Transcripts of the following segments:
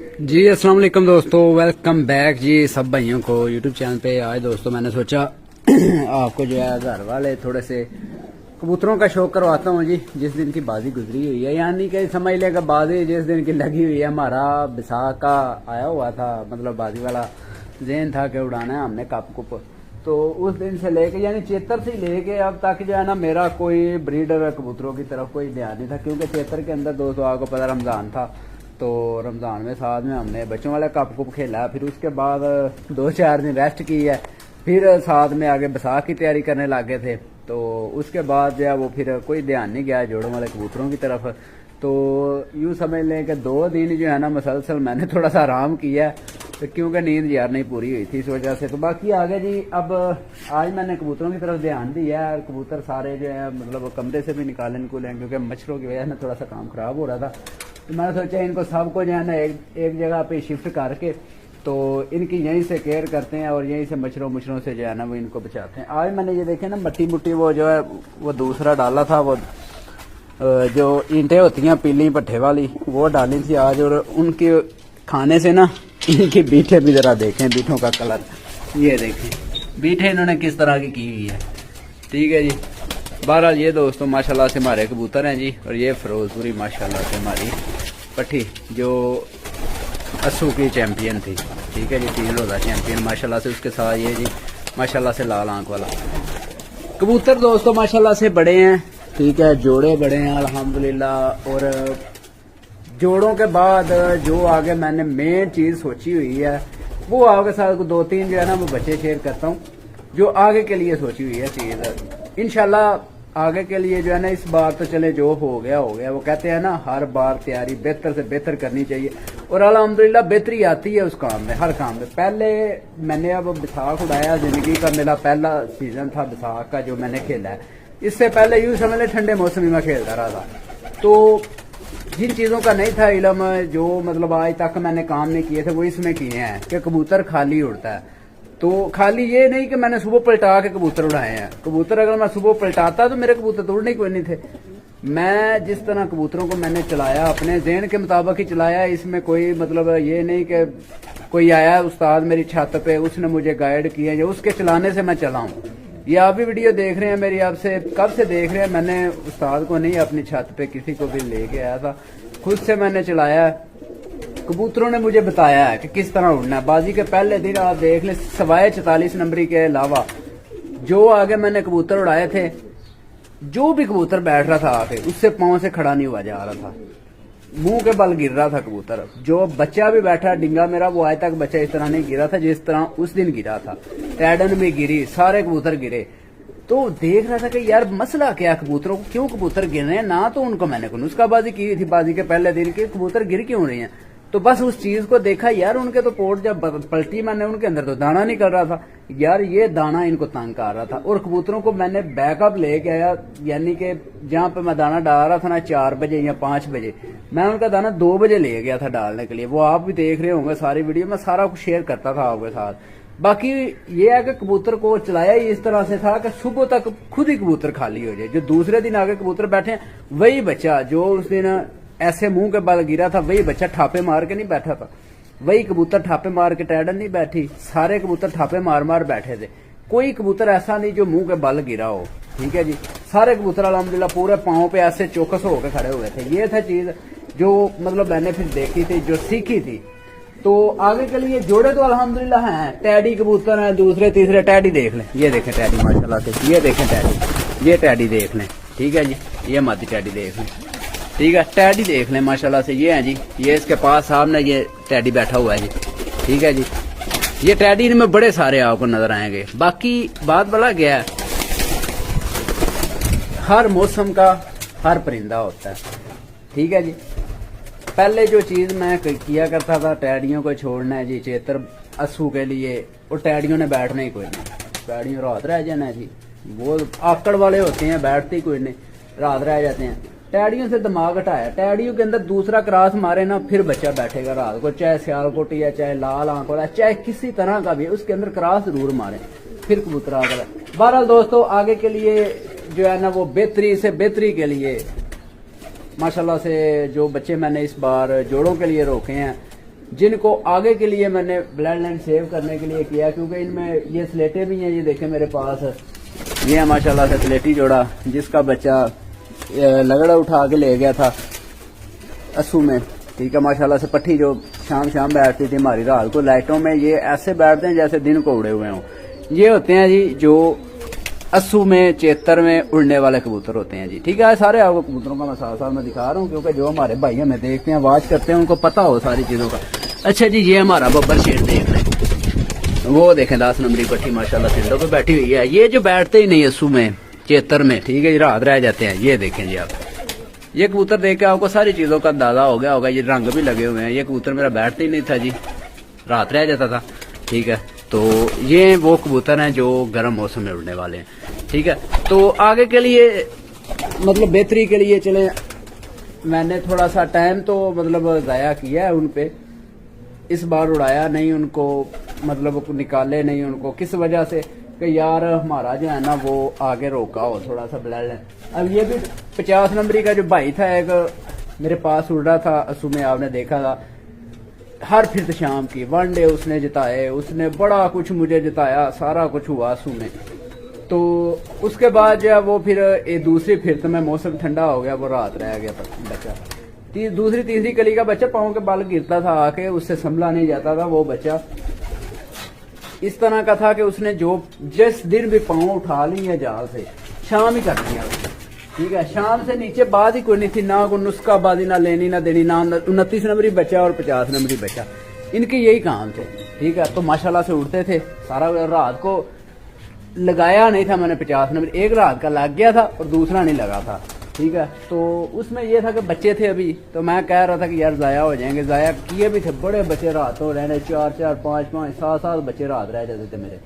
जी अस्सलाम वालेकुम दोस्तों, वेलकम बैक जी सब भाइयों को यूट्यूब चैनल पे। आज दोस्तों मैंने सोचा आपको जो है घर वाले थोड़े से कबूतरों का शौक करवाता हूँ जी। जिस दिन की बाजी गुजरी हुई है, यानी कि समझ लेगा बाजी जिस दिन की लगी हुई है, हमारा बैसाख का आया हुआ था, मतलब बाजी वाला जहन था कि उड़ाना है हमने कप कुप। तो उस दिन से लेके यानी चेतर से लेके अब तक जो है ना मेरा कोई ब्रीडर कबूतरों की तरफ कोई ध्यान नहीं था, क्योंकि चेतर के अंदर दोस्तों आपको पता रमज़ान था, तो रमज़ान में साथ में हमने बच्चों वाला कप कुप खेला। फिर उसके बाद 2-4 दिन रेस्ट की है, फिर साथ में आगे बैसाख की तैयारी करने लगे थे। तो उसके बाद जो है वो फिर कोई ध्यान नहीं गया जोड़ों वाले कबूतरों की तरफ। तो यूँ समझ लें कि 2 दिन जो है ना मसलसल मैंने थोड़ा सा आराम किया, तो क्योंकि नींद यार नहीं पूरी हुई थी इस वजह से। तो बाकी आगे जी अब आज मैंने कबूतरों की तरफ ध्यान दिया है। कबूतर सारे जो है मतलब कमरे से भी निकाले निकले, क्योंकि मच्छरों की वजह से थोड़ा सा काम खराब हो रहा था। तो मैंने सोचा इनको सबको जो है ना एक जगह पे शिफ्ट करके तो इनकी यहीं से केयर करते हैं और यहीं से मच्छरों से जो है ना वो इनको बचाते हैं। आज मैंने ये देखे ना मट्टी मुट्टी वो जो है वो दूसरा डाला था, वो जो ईंटें होती हैं पीली भट्ठे वाली वो डाली थी आज। और उनके खाने से ना इनकी बीठे भी जरा देखें, बीठों का कलर ये देखें, बीठे इन्होंने किस तरह की हुई है। ठीक है जी। बहरहाल ये दोस्तों माशाल्लाह से हमारे कबूतर हैं जी। और ये फिरोजपुरी माशाल्लाह से हमारी पट्टी जो अस्सू की चैंपियन थी। ठीक है जी, 3 रोज़ा चैंपियन माशाल्लाह से। उसके साथ ये जी माशाल्लाह से लाल आंख वाला कबूतर दोस्तों माशाल्लाह से बड़े हैं। ठीक है, जोड़े बड़े हैं अल्हम्दुलिल्लाह। और जोड़ों के बाद जो आगे मैंने मेन चीज़ सोची हुई है वो आपके साथ 2-3 जो है ना वो बच्चे शेयर करता हूँ, जो आगे के लिए सोची हुई है चीज़। इंशाल्लाह आगे के लिए जो है ना इस बार तो चले जो हो गया। वो कहते हैं ना हर बार तैयारी बेहतर से बेहतर करनी चाहिए, और अल्हम्दुलिल्लाह बेहतरी आती है उस काम में, हर काम में। पहले मैंने अब बैसाख उड़ाया, जिंदगी का मेरा पहला सीजन था बैसाख का जो मैंने खेला है। इससे पहले यूँ समझ लें ठंडे मौसम में खेलता रहा था। तो जिन चीज़ों का नहीं था इल्म, जो मतलब आज तक मैंने काम नहीं किए थे वो इसमें किए हैं कि कबूतर खाली उड़ता है। तो खाली ये नहीं कि मैंने सुबह पलटा के कबूतर उड़ाए हैं। कबूतर अगर मैं सुबह पलटाता तो मेरे कबूतर तो उड़ने कोई नहीं थे। मैं जिस तरह कबूतरों को मैंने चलाया अपने ज़हन के मुताबिक ही चलाया। इसमें कोई मतलब ये नहीं कि कोई आया उस्ताद मेरी छत पे उसने मुझे गाइड किया या उसके चलाने से मैं चला हूँ। ये आप भी वीडियो देख रहे हैं मेरी, आपसे कब से देख रहे हैं। मैंने उस्ताद को नहीं अपनी छत पे किसी को भी लेके आया था, खुद से मैंने चलाया। कबूतरों ने मुझे बताया है कि किस तरह उड़ना है। बाजी के पहले दिन आप देख लें, सवाए 44 नंबरी के अलावा जो आगे मैंने कबूतर उड़ाए थे, जो भी कबूतर बैठ रहा था आके उससे पांव से खड़ा नहीं हुआ जा रहा था, मुंह के बल गिर रहा था कबूतर। जो बच्चा भी बैठा डिंगा मेरा, वो आज तक बच्चा इस तरह नहीं गिरा था जिस तरह उस दिन गिरा था। टैडन भी गिरी, सारे कबूतर गिरे। तो देख रहा था कि यार मसला क्या, कबूतरों को क्यों कबूतर गिर रहे हैं ना। तो उनको मैंने नुस्खाबाजी की थी बाजी के पहले दिन के, कबूतर गिर क्यों रहे हैं। तो बस उस चीज को देखा यार, उनके तो पोर्ट जब पलटी मैंने उनके अंदर तो दाना निकल रहा था यार, ये दाना इनको तंग कर रहा था। और कबूतरों को मैंने बैकअप लेके आया, यानी कि जहाँ पे मैं दाना डाल रहा था ना 4 बजे या 5 बजे, मैं उनका दाना 2 बजे ले गया था डालने के लिए। वो आप भी देख रहे होंगे सारी वीडियो में, सारा कुछ शेयर करता था आपके साथ। बाकी ये है कि कबूतर को चलाया ही इस तरह से था कि सुबह तक खुद ही कबूतर खाली हो जाए। जो दूसरे दिन आगे कबूतर बैठे वही बच्चा जो उस दिन ऐसे मुंह के बल गिरा था, वही बच्चा ठापे मार के नहीं बैठा था, वही कबूतर ठापे मार के टैडन नहीं बैठी, सारे कबूतर ठापे मार मार बैठे थे। कोई कबूतर ऐसा नहीं जो मुंह के बल गिरा हो। ठीक है जी, सारे कबूतर अल्हम्दुलिल्लाह पूरे पांव पे ऐसे चौकस होकर खड़े हुए थे। ये था चीज जो मतलब मैंने फिर देखी थी, जो सीखी थी। तो आगे के लिए जोड़े तो अल्हम्दुलिल्लाह हैं, टैडी कबूतर हैं, दूसरे तीसरे। टैडी देख लें, ये देखें टैडी माशाल्लाह से, ये देखें टैडी, ये टैडी देख लें। ठीक है जी, ये मादी टैडी देख लें। ठीक है, टैडी देख लें माशाल्लाह से, ये है जी, ये इसके पास सामने ये टैडी बैठा हुआ है जी। ठीक है जी, ये टैडी इनमें बड़े सारे आपको नजर आएंगे। बाकी बात बड़ा गया है, हर मौसम का हर परिंदा होता है। ठीक है जी, पहले जो चीज मैं किया करता था, टैडियों को छोड़ना है जी चेतर अस्सू के लिए, और टैडियों ने बैठना ही कोई नहीं, टैडियों रात रह जाना है जी। वो आकड़ वाले होते हैं, बैठते ही कोई नहीं, रात रह जाते हैं। टैडियों से दिमाग हटाया, टैडियों के अंदर दूसरा क्रॉस मारे ना फिर बच्चा बैठेगा रात को, चाहे सियालकोटी है, चाहे लाल आंख वाला, चाहे किसी तरह का भी, उसके अंदर क्रॉस जरूर मारे, फिर कबूतर आ गया। बहरहाल दोस्तों आगे के लिए जो है ना वो बेहतरी से बेहतरी के लिए माशाल्लाह से जो बच्चे मैंने इस बार जोड़ों के लिए रोके हैं जिनको आगे के लिए मैंने ब्लड लाइन सेव करने के लिए किया, क्योंकि इनमें ये स्लेटें भी हैं। ये देखें मेरे पास ये है माशाल्लाह से स्लेटी जोड़ा, जिसका बच्चा लगड़ा उठा के ले गया था अस्सू में। ठीक है, माशाल्लाह से पट्टी जो शाम शाम बैठती थी हमारी रात को लाइटों में, ये ऐसे बैठते हैं जैसे दिन को उड़े हुए हों। ये होते हैं जी जो अस्सू में चेतर में उड़ने वाले कबूतर होते हैं जी। ठीक है, सारे आपको कबूतरों का मैं साथ साथ में दिखा रहा हूँ, क्योंकि जो हमारे भाई हमें देखते हैं वाच करते हैं उनको पता हो सारी चीजों का। अच्छा जी, ये हमारा बब्बर शेर देख लें, वो देखें 10 नंबरी पट्टी माशाल्लाह सिंडों पे बैठी हुई है। ये जो बैठते ही नहीं अस्सू में चेतर में, ठीक है जी, रात रह जाते हैं। ये देखें जी आप, ये कबूतर देख के आपको सारी चीजों का अंदाजा हो गया होगा। ये रंग भी लगे हुए हैं। ये कबूतर मेरा बैठता ही नहीं था जी, रात रह जाता था। ठीक है, तो ये वो कबूतर हैं जो गर्म मौसम में उड़ने वाले हैं। ठीक है, तो आगे के लिए मतलब बेहतरी के लिए चले, मैंने थोड़ा सा टाइम तो मतलब जाया किया है उन पे। इस बार उड़ाया नहीं उनको, मतलब निकाले नहीं उनको, किस वजह से कि यार हमारा जो है ना वो आगे रोका हो थोड़ा सा ब्लड। अब ये भी 50 नंबरी का जो भाई था एक मेरे पास उड़ रहा था अस्सू में, आपने देखा था। हर फिर शाम की 1 डे उसने जिताए, उसने बड़ा कुछ मुझे जिताया, सारा कुछ हुआ अस्सू में। तो उसके बाद जो है वो फिर एक दूसरी फिर में मौसम ठंडा हो गया, वो रात रह गया बच्चा। दूसरी तीसरी कली का बच्चा पाँव के बल गिरता था आके, उससे संभला नहीं जाता था। वो बच्चा इस तरह का था कि उसने जो जिस दिन भी पाँव उठा ली है जाल से, शाम ही कर दिया। ठीक है, शाम से नीचे बात ही कोई नहीं थी, ना कोई नुस्खाबाजी, ना लेनी ना देनी, ना 29 नंबरी बच्चा और 50 नंबरी बच्चा, इनके यही काम थे। ठीक है, तो माशाल्लाह से उड़ते थे सारा। रात को लगाया नहीं था मैंने 50 नंबर, एक रात का लग गया था और दूसरा नहीं लगा था। ठीक है, तो उसमें यह था कि बच्चे थे अभी, तो मैं कह रहा था कि यार जाया हो जाएंगे। जाया किए भी थे, बड़े बच्चे रातों रहने, 4-4, 5-5, 7-7 बच्चे रात रह जाते थे मेरे।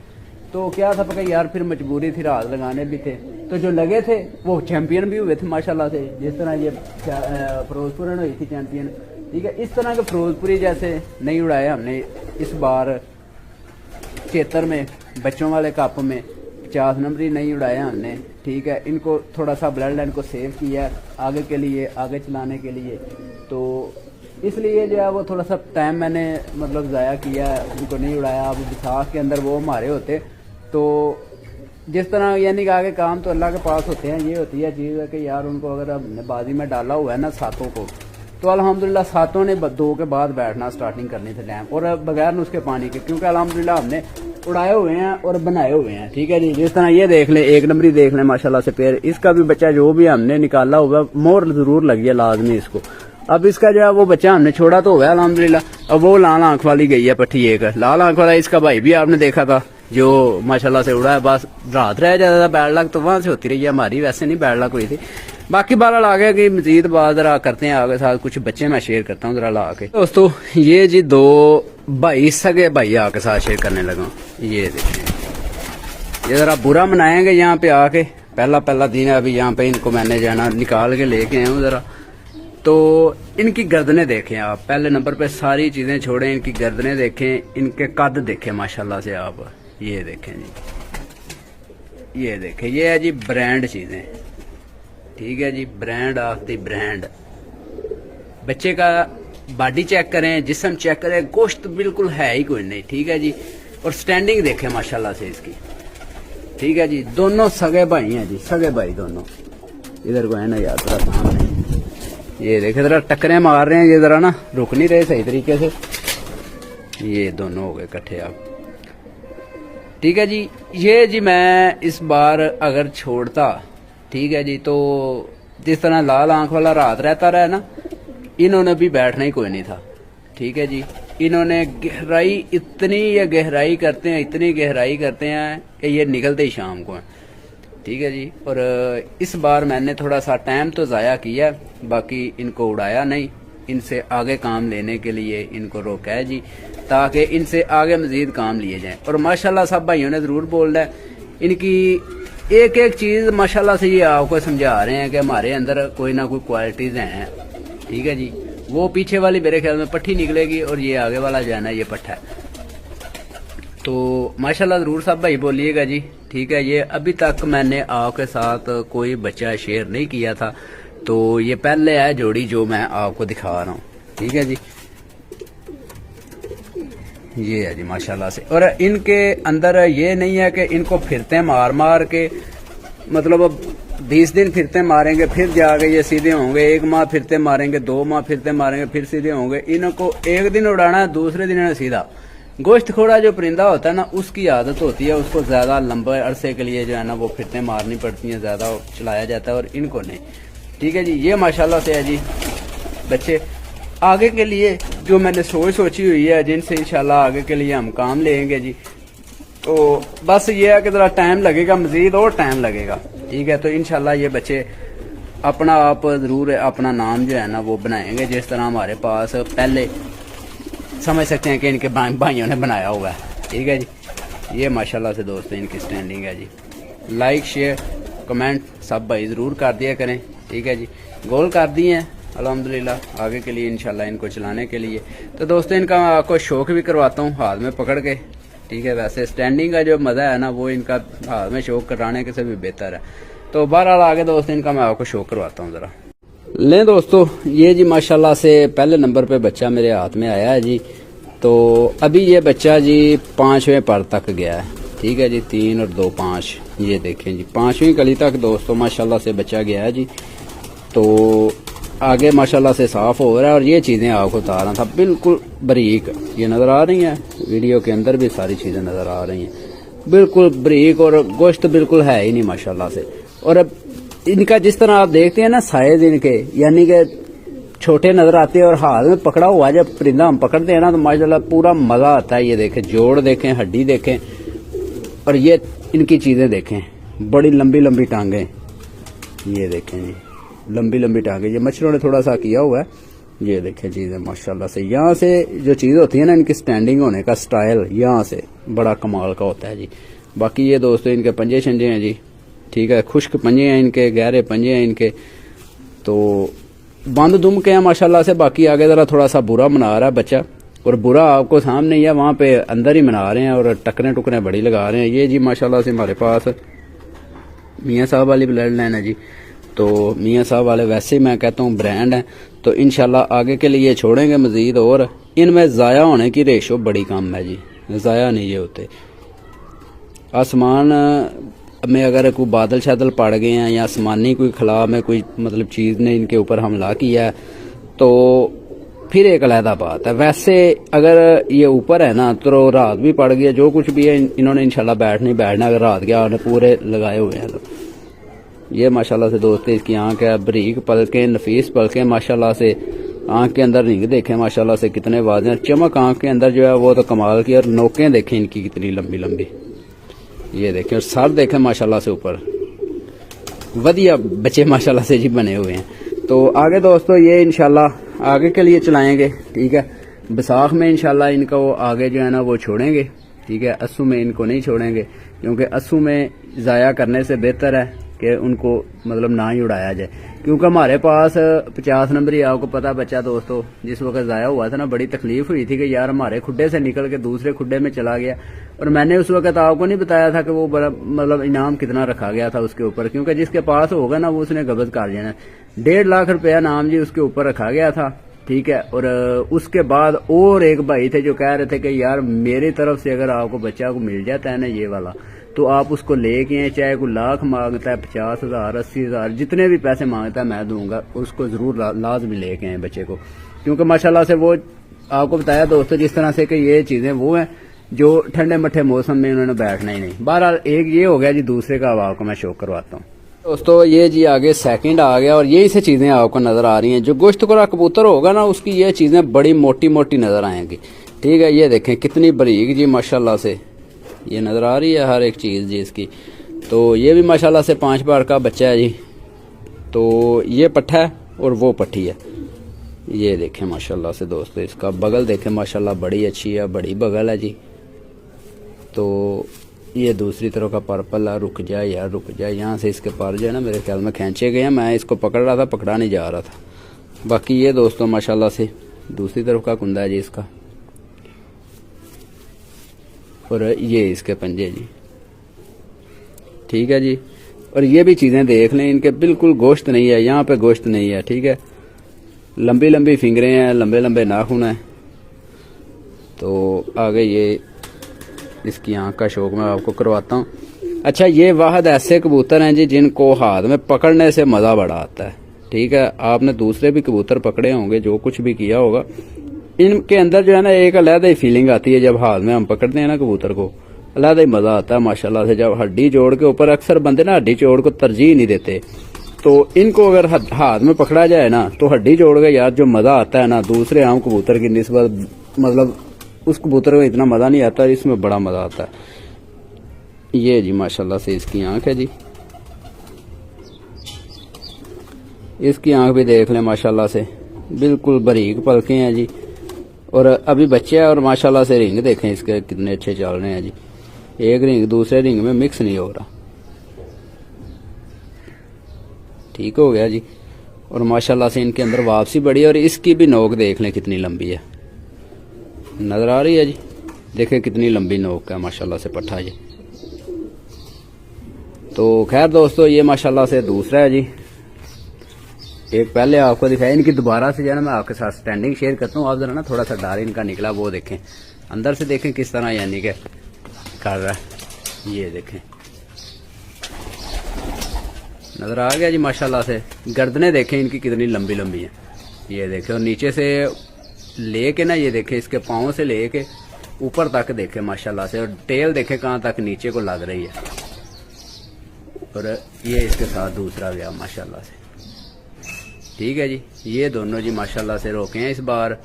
तो क्या था पका यार, फिर मजबूरी थी, रात लगाने भी थे। तो जो लगे थे वो चैंपियन भी हुए थे माशाल्लाह से, जिस तरह ये फिरोजपुर हुई थी चैंपियन। ठीक है, इस तरह के फिरोजपुरी जैसे नहीं उड़ाए हमने इस बार। चेतर में बच्चों वाले कप में 50 नंबरी नहीं उड़ाया हमने। ठीक है, इनको थोड़ा सा ब्लड लाइन को सेव किया आगे के लिए, आगे चलाने के लिए। तो इसलिए जो है वो थोड़ा सा टाइम मैंने मतलब ज़ाया किया, उनको नहीं उड़ाया। अब विसाख के अंदर वो हमारे होते तो जिस तरह यानी कि आगे काम तो अल्लाह के पास होते हैं। ये होती है चीज़ है कि यार उनको अगर हमने बाजी में डाला हुआ है ना सातों को, तो अल्हम्दुलिल्लाह सातों ने 2 के बाद बैठना स्टार्टिंग करनी थी टाइम, और बगैर नुस्खे पानी के, क्योंकि अल्हम्दुलिल्लाह हमने उड़ाए हुए हैं और बनाए हुए हैं। ठीक है जी, जिस तरह ये देख लें, 1 नंबरी देख लें माशाल्लाह से पैर, इसका भी बच्चा जो भी हमने निकाला हुआ मोर जरूर लगी है लाजमी इसको। अब इसका जो है वो बच्चा हमने छोड़ा तो हुआ अल्हम्दुलिल्लाह। अब वो लाल आंख वाली गई है पट्टी, एक लाल आंख वाला इसका भाई भी आपने देखा था जो माशाल्लाह से उड़ा है। बस रात रह जाता था, बैड लक तो वहां से होती रही है हमारी, वैसे नहीं बैड लक हुई थी। बाकी बहरहाल आ गया कि मजीद बात जरा करते हैं आगे, साथ कुछ बच्चे मैं शेयर करता हूँ जरा ला के। दोस्तों ये जी 2 भाई सगे भाई आके साथ शेयर करने लगा। ये देखें, ये जरा बुरा मनाएंगे यहाँ पे आके, पहला दिन है अभी यहाँ पे। इनको मैंने जाना निकाल के लेके आया हूँ जरा। तो इनकी गर्दनें देखें आप, पहले नंबर पे सारी चीजें छोड़ें, इनकी गर्दनें देखें, इनके कद देखें माशाल्लाह से आप। ये देखें जी, ये देखें, ये है जी ब्रांड चीजें। ठीक है जी, ब्रांड ऑफ द ब्रांड। बच्चे का बॉडी चेक करें, जिस्म चेक करें, गोश्त बिल्कुल है ही कोई नहीं। ठीक है जी, और स्टैंडिंग देखें माशाल्लाह से इसकी। ठीक है जी, दोनों सगे भाई हैं जी, सगे भाई दोनों। इधर को है ना यार थोड़ा सामने, ये देखे जरा टक्करें मार रहे हैं, ये जरा ना रुक नहीं रहे सही तरीके से। ये दोनों हो गए इकट्ठे आप। ठीक है जी, ये जी मैं इस बार अगर छोड़ता, ठीक है जी, तो जिस तरह लाल आंख वाला रात रहता रहा ना, इन्होंने भी बैठना ही कोई नहीं था। ठीक है जी, इन्होंने गहराई इतनी ये गहराई करते हैं, इतनी गहराई करते हैं कि ये निकलते ही शाम को हैं। ठीक है जी, और इस बार मैंने थोड़ा सा टाइम तो ज़ाया किया, बाकी इनको उड़ाया नहीं। इनसे आगे काम लेने के लिए इनको रोका है जी, ताकि इनसे आगे मजीद काम लिए जाएं। और माशाल्लाह सब भाइयों ने ज़रूर बोल है, इनकी एक एक चीज़ माशाल्लाह से ये आपको समझा रहे हैं कि हमारे अंदर कोई ना कोई क्वालिटीज़ हैं। ठीक है जी, वो पीछे वाली मेरे ख्याल में पट्टी निकलेगी और ये आगे वाला जो है ना ये पट्टा है। तो माशाल्लाह ज़रूर सब भाई बोलिएगा जी। ठीक है, ये अभी तक मैंने आपके साथ कोई बच्चा शेयर नहीं किया था, तो ये पहले है जोड़ी जो मैं आपको दिखा रहा हूँ। ठीक है जी, ये है जी माशाल्लाह से। और इनके अंदर ये नहीं है कि इनको फिरते मार मार के, मतलब 20 दिन फिरते मारेंगे फिर जाके ये सीधे होंगे, 1 माह फिरते मारेंगे, 2 माह फिरते मारेंगे फिर सीधे होंगे। इनको एक दिन उड़ाना है, दूसरे दिन सीधा। गोश्त खोड़ा जो परिंदा होता है ना, उसकी आदत होती है, उसको ज़्यादा लंबे अरसे के लिए जो है ना वो फिरते मारनी पड़ती हैं, ज़्यादा चलाया जाता है, और इनको नहीं। ठीक है जी, ये माशाल्लाह से है जी बच्चे। आगे के लिए जो मैंने सोची हुई है, जिनसे इंशाल्लाह आगे के लिए हम काम लेंगे जी, तो बस ये है कि ज़रा टाइम लगेगा, मज़ीद और टाइम लगेगा। ठीक है, तो इंशाल्लाह ये बच्चे अपना आप ज़रूर अपना नाम जो है ना वो बनाएंगे, जिस तरह हमारे पास पहले समझ सकते हैं कि इनके भाइयों ने बनाया हुआ है। ठीक है जी, ये माशाल्लाह से दोस्तों इनकी स्टैंडिंग है जी। लाइक शेयर कमेंट सब भाई ज़रूर कर दिया करें। ठीक है जी, गोल कर दिए हैं अल्हम्दुलिल्लाह, आगे के लिए इंशाल्लाह इनको चलाने के लिए। तो दोस्तों इनका आपको शौक भी करवाता हूँ हाथ में पकड़ के। ठीक है, वैसे स्टैंडिंग का जो मज़ा है ना वो इनका हाथ में शौक कराने के से भी बेहतर है। तो बहरहाल आगे दोस्तों इनका मैं आपको शौक करवाता हूँ ज़रा। लें दोस्तों, ये जी माशाल्लाह से पहले नंबर पे बच्चा मेरे हाथ में आया है जी। तो अभी ये बच्चा जी 5वें पर तक गया है। ठीक है जी, 3 और 2 5, ये देखें जी 5वीं कली तक दोस्तों माशाल्लाह से बच्चा गया है जी। तो आगे माशाल्लाह से साफ हो रहा है। और ये चीज़ें आपको बता रहा था बिल्कुल बारीक, ये नज़र आ रही हैं वीडियो के अंदर भी सारी चीज़ें नज़र आ रही हैं, बिल्कुल बारीक, और गोश्त बिल्कुल है ही नहीं माशाल्लाह से। और अब इनका जिस तरह आप देखते हैं ना साइज इनके, यानी कि छोटे नजर आते हैं, और हाथ में पकड़ा हुआ जब परिंदा हम पकड़ते हैं ना तो माशाल्लाह पूरा मजा आता है। ये देखें, जोड़ देखें, हड्डी देखें, और ये इनकी चीजें देखें, बड़ी लंबी लंबी टांगे, ये देखें जी लंबी लंबी टांगे। ये मच्छरों ने थोड़ा सा किया हुआ है, ये देखें चीजें माशाल्लाह से। यहाँ से जो चीज होती है ना, इनकी स्टैंडिंग होने का स्टाइल यहाँ से बड़ा कमाल का होता है जी। बाकी ये दोस्तों इनके पंजे शंजे हैं जी। ठीक है, खुश्क पंजे हैं इनके, गहरे पंजे हैं इनके, तो बंद दुम के हैं माशाल्लाह से। बाकी आगे जरा थोड़ा सा बुरा मना रहा है बच्चा, और बुरा आपको सामने ही है, वहाँ पे अंदर ही मना रहे हैं, और टकरे टुकरे बड़ी लगा रहे हैं। ये जी माशाल्लाह से हमारे पास मियाँ साहब वाली ब्लड लाइन है जी। तो मियाँ साहब वाले वैसे मैं कहता हूँ ब्रांड है, तो इंशाल्लाह आगे के लिए छोड़ेंगे मजीद। और इनमें ज़ाया होने की रेशो बड़ी कम है जी, ज़ाया नहीं ये होते। आसमान में अगर कोई बादल शादल पड़ गए हैं, या आसमानी कोई खला में कोई मतलब चीज़ ने इनके ऊपर हमला किया है, तो फिर एक अलहदा बात है। वैसे अगर ये ऊपर है ना, तो रात भी पड़ गई, जो कुछ भी है इन्होंने इंशाल्लाह बैठना, अगर रात के आने पूरे लगाए हुए हैं। तो ये माशाल्लाह से दोस्तों इसकी आंख है, बारीक पलकें, नफीस पलकें माशाल्लाह से। आंख के अंदर रिंग देखें माशाल्लाह से कितने वाज़ेह हैं, चमक आंख के अंदर जो है वो तो कमाल की। और नोकें देखें इनकी कितनी लंबी लंबी, ये देखें। और सर देखें माशाल्लाह से ऊपर, वधिया बच्चे माशाल्लाह से जी बने हुए हैं। तो आगे दोस्तों ये इंशाल्लाह आगे के लिए चलाएंगे। ठीक है, बैसाख में इंशाल्लाह इनका वो आगे जो है ना वो छोड़ेंगे। ठीक है, अस्सू में इनको नहीं छोड़ेंगे, क्योंकि अस्सू में ज़ाया करने से बेहतर है कि उनको मतलब ना ही उड़ाया जाए। क्योंकि हमारे पास 50 नंबर ही आपको पता बच्चा दोस्तों जिस वक्त ज़ाया हुआ था ना, बड़ी तकलीफ हुई थी कि यार हमारे खुड्डे से निकल के दूसरे खुड्डे में चला गया। और मैंने उस वक्त आपको नहीं बताया था कि वो बड़ा मतलब इनाम कितना रखा गया था उसके ऊपर, क्योंकि जिसके पास होगा ना वो उसने गबज कर लेना। 1.5 लाख रुपया नाम जी उसके ऊपर रखा गया था। ठीक है, और उसके बाद और एक भाई थे जो कह रहे थे कि यार मेरी तरफ से अगर आपको बच्चा को मिल जाता है ना ये वाला, तो आप उसको लेके आए, चाहे कोई लाख मांगता है, 50,000 80,000 जितने भी पैसे मांगता है मैं दूंगा, उसको जरूर लाजमी लेके आए बच्चे को। क्योंकि माशाल्लाह से वो आपको बताया दोस्तों जिस तरह से कि ये चीजें वो हैं जो ठंडे मठे मौसम में उन्होंने बैठना ही नहीं। बहरहाल एक ये हो गया जी, दूसरे का अब आपको मैं शो करवाता हूँ दोस्तों। ये जी आगे सेकंड आ गया, और यही से चीजें आपको नजर आ रही हैं। जो गोश्त का कबूतर होगा ना उसकी ये चीजें बड़ी मोटी मोटी नजर आएंगी। ठीक है, ये देखें कितनी बारीक जी माशाल्लाह से ये नजर आ रही है हर एक चीज जी इसकी। तो ये भी माशाल्लाह से 5 बार का बच्चा है जी। तो ये पट्ठा है और वो पट्टी है, ये देखें माशाल्लाह से दोस्तों। इसका बगल देखें माशाल्लाह बड़ी अच्छी है, बड़ी बगल है जी। तो ये दूसरी तरफ का पर्पल है, रुक जाए यार रुक जाए, यहाँ से इसके पर जो है ना मेरे ख्याल में खींचे गए हैं, मैं इसको पकड़ रहा था, पकड़ा नहीं जा रहा था। बाकी ये दोस्तों माशाल्लाह से दूसरी तरफ का कुंदा है जी इसका, और ये इसके पंजे जी। ठीक है जी, और ये भी चीज़ें देख लें, इनके बिल्कुल गोश्त नहीं है, यहाँ पे गोश्त नहीं है। ठीक है, लंबी लंबी फिंगरें हैं, लंबे लंबे नाखून हैं। तो तो आगे ये इसकी आंख का शौक मैं आपको करवाता हूँ। अच्छा, ये वाहद ऐसे कबूतर हैं जी जिनको हाथ में पकड़ने से मज़ा बड़ा आता है। ठीक है, आपने दूसरे भी कबूतर पकड़े होंगे, जो कुछ भी किया होगा, इनके अंदर जो है ना एक अलग ही फीलिंग आती है जब हाथ में हम पकड़ते हैं ना कबूतर को, अलग ही मज़ा आता है माशाल्लाह से। जब हड्डी जोड़ के ऊपर, अक्सर बंदे ना हड्डी जोड़ को तरजीह नहीं देते, तो इनको अगर हाथ में पकड़ा जाए ना तो हड्डी जोड़ के यार जो मज़ा आता है ना, दूसरे आम कबूतर की निस्बत, मतलब उस कबूतर को इतना मज़ा नहीं आता, इसमें बड़ा मज़ा आता है। ये जी माशाल्लाह से इसकी आंख है जी, इसकी आंख भी देख लें माशाल्लाह से, बिल्कुल बारीक पलके हैं जी, और अभी बच्चे हैं। और माशाल्लाह से रिंग देखें इसके कितने अच्छे चल रहे हैं जी, एक रिंग दूसरे रिंग में मिक्स नहीं हो रहा, ठीक हो गया जी। और माशाल्लाह से इनके अंदर वापसी बड़ी है, और इसकी भी नोक देख लें कितनी लंबी है, नजर आ रही है जी, देखें कितनी लंबी नोक है माशाल्लाह से पट्ठा जी। तो खैर दोस्तों, ये माशाल्लाह से दूसरा है जी, एक पहले आपको दिखाया, इनकी दोबारा से जो है ना मैं आपके साथ स्टैंडिंग शेयर करता हूँ। आप जरा ना थोड़ा सा डार इनका निकला वो देखें, अंदर से देखें किस तरह यानी कि कर रहा है, ये देखें नजर आ गया जी माशाल्लाह से। गर्दनें देखें इनकी कितनी लंबी लंबी है, ये देखें, और नीचे से लेके ना ये देखें इसके पाँव से लेके ऊपर तक देखें माशाल्लाह से, और टेल देखें कहाँ तक नीचे को लग रही है। और ये इसके साथ दूसरा गया माशाल्लाह से, ठीक है जी। ये दोनों जी माशाल्लाह से रोके हैं इस बार,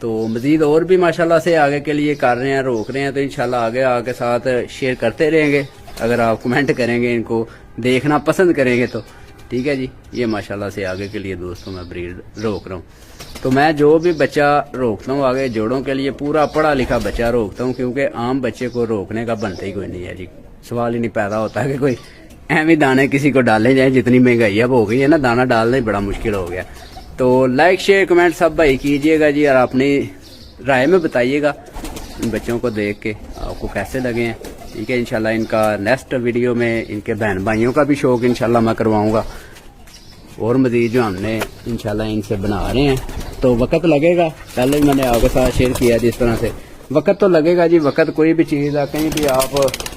तो मजीद और भी माशाल्लाह से आगे के लिए कर रहे हैं, रोक रहे हैं, तो इंशाल्लाह आगे आगे साथ शेयर करते रहेंगे अगर आप कमेंट करेंगे, इनको देखना पसंद करेंगे तो, ठीक है जी। ये माशाल्लाह से आगे के लिए दोस्तों मैं ब्रीड रोक रहा हूँ। तो मैं जो भी बच्चा रोकता हूँ आगे जोड़ों के लिए पूरा पढ़ा लिखा बच्चा रोकता हूँ, क्योंकि आम बच्चे को रोकने का बनता ही कोई नहीं है जी, सवाल ही नहीं पैदा होता कि कोई एवं दाने किसी को डाले जाए। जितनी महंगाई अब हो गई है ना, दाना डालना ही बड़ा मुश्किल हो गया। तो लाइक शेयर कमेंट सब भाई कीजिएगा जी, और अपनी राय में बताइएगा इन बच्चों को देख के आपको कैसे लगे हैं, ठीक है। इंशाल्लाह इनका नेक्स्ट वीडियो में इनके बहन भाइयों का भी शौक इंशाल्लाह मैं करवाऊंगा, और मजीद जो हमने इंशाल्लाह इनसे बना रहे हैं, तो वक्त लगेगा, पहले भी मैंने आपके साथ शेयर किया जिस तरह से, वक्त तो लगेगा जी। वक्त कोई भी चीज़ है, कहीं भी आप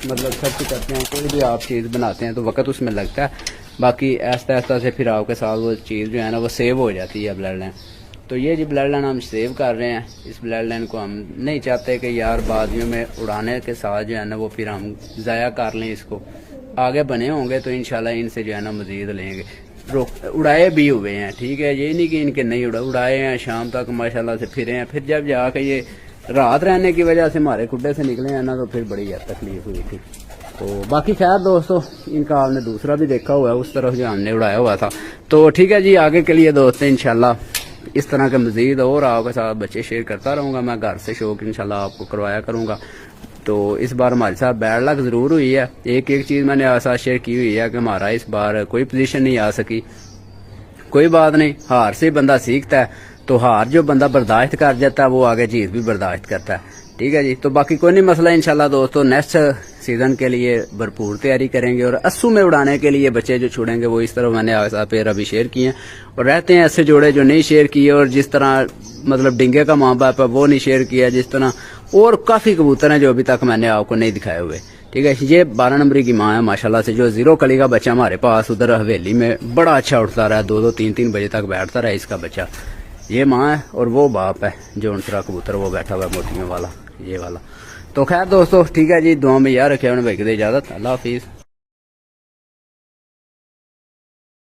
मतलब सर्च करते हैं, कोई भी आप चीज़ बनाते हैं तो वक्त उसमें लगता है, बाकी आहिस्ता आहिस्ता से फिर आपके साथ वो चीज़ जो है ना वो सेव हो जाती है ब्लड लाइन। तो ये जी ब्लड लाइन हम सेव कर रहे हैं, इस ब्लड लाइन को हम नहीं चाहते कि यार बाजियों में उड़ाने के साथ जो है ना वो फिर हम ज़ाया कर लें इसको। आगे बने होंगे तो इंशाल्लाह इनसे जो है ना मज़ीद लेंगे। उड़ाए भी हुए हैं, ठीक है, ये नहीं कि इनके नहीं उड़ाए हैं, शाम तक माशाल्लाह से फिरे हैं। फिर जब जाके ये रात रहने की वजह से हमारे खुड्डे से निकले हैं ना, तो फिर बड़ी तकलीफ हुई थी। तो बाकी खैर दोस्तों, इनका आपने दूसरा भी देखा हुआ है उस तरफ जो हमने उड़ाया हुआ था। तो ठीक है जी, आगे के लिए दोस्तों इंशाल्लाह इस तरह के मज़ीद और आपके साथ बच्चे शेयर करता रहूँगा। मैं घर से शौक इंशाल्लाह आपको करवाया करूँगा। तो इस बार हमारे साथ बैड लक ज़रूर हुई है, एक एक चीज़ मैंने आपके साथ शेयर की हुई है कि हमारा इस बार कोई पोजीशन नहीं आ सकी। कोई बात नहीं, हार से बंदा सीखता है, तो हार जो बंदा बर्दाश्त कर जाता है वो आगे चीज़ भी बर्दाश्त करता है, ठीक है जी। तो बाकी कोई नहीं मसला, इंशाल्लाह दोस्तों नेक्स्ट सीज़न के लिए भरपूर तैयारी करेंगे। और अस्सू में उड़ाने के लिए बच्चे जो छोड़ेंगे वो इस तरह मैंने आपके साथ फिर अभी शेयर किए हैं, और रहते हैं ऐसे जोड़े जो नहीं शेयर किए, और जिस तरह मतलब डिंगे का माँ बाप है वो नहीं शेयर किया जिस तरह, और काफ़ी कबूतर हैं जो अभी तक मैंने आपको नहीं दिखाए हुए, ठीक है। ये 12 नंबरी की माँ है माशाल्लाह से, जो जीरो कली का बच्चा हमारे पास उधर हवेली में बड़ा अच्छा उठता रहा, 2-2 3-3 बजे तक बैठता रहा इसका बच्चा। ये माँ है और वो बाप है जो उनसरा कबूतर वो बैठा हुआ है मोटियों वाला, ये वाला। तो खैर दोस्तों ठीक है जी, दुआ में याद रखे अपने भाई की इजाज़त, अल्लाह हाफिज़।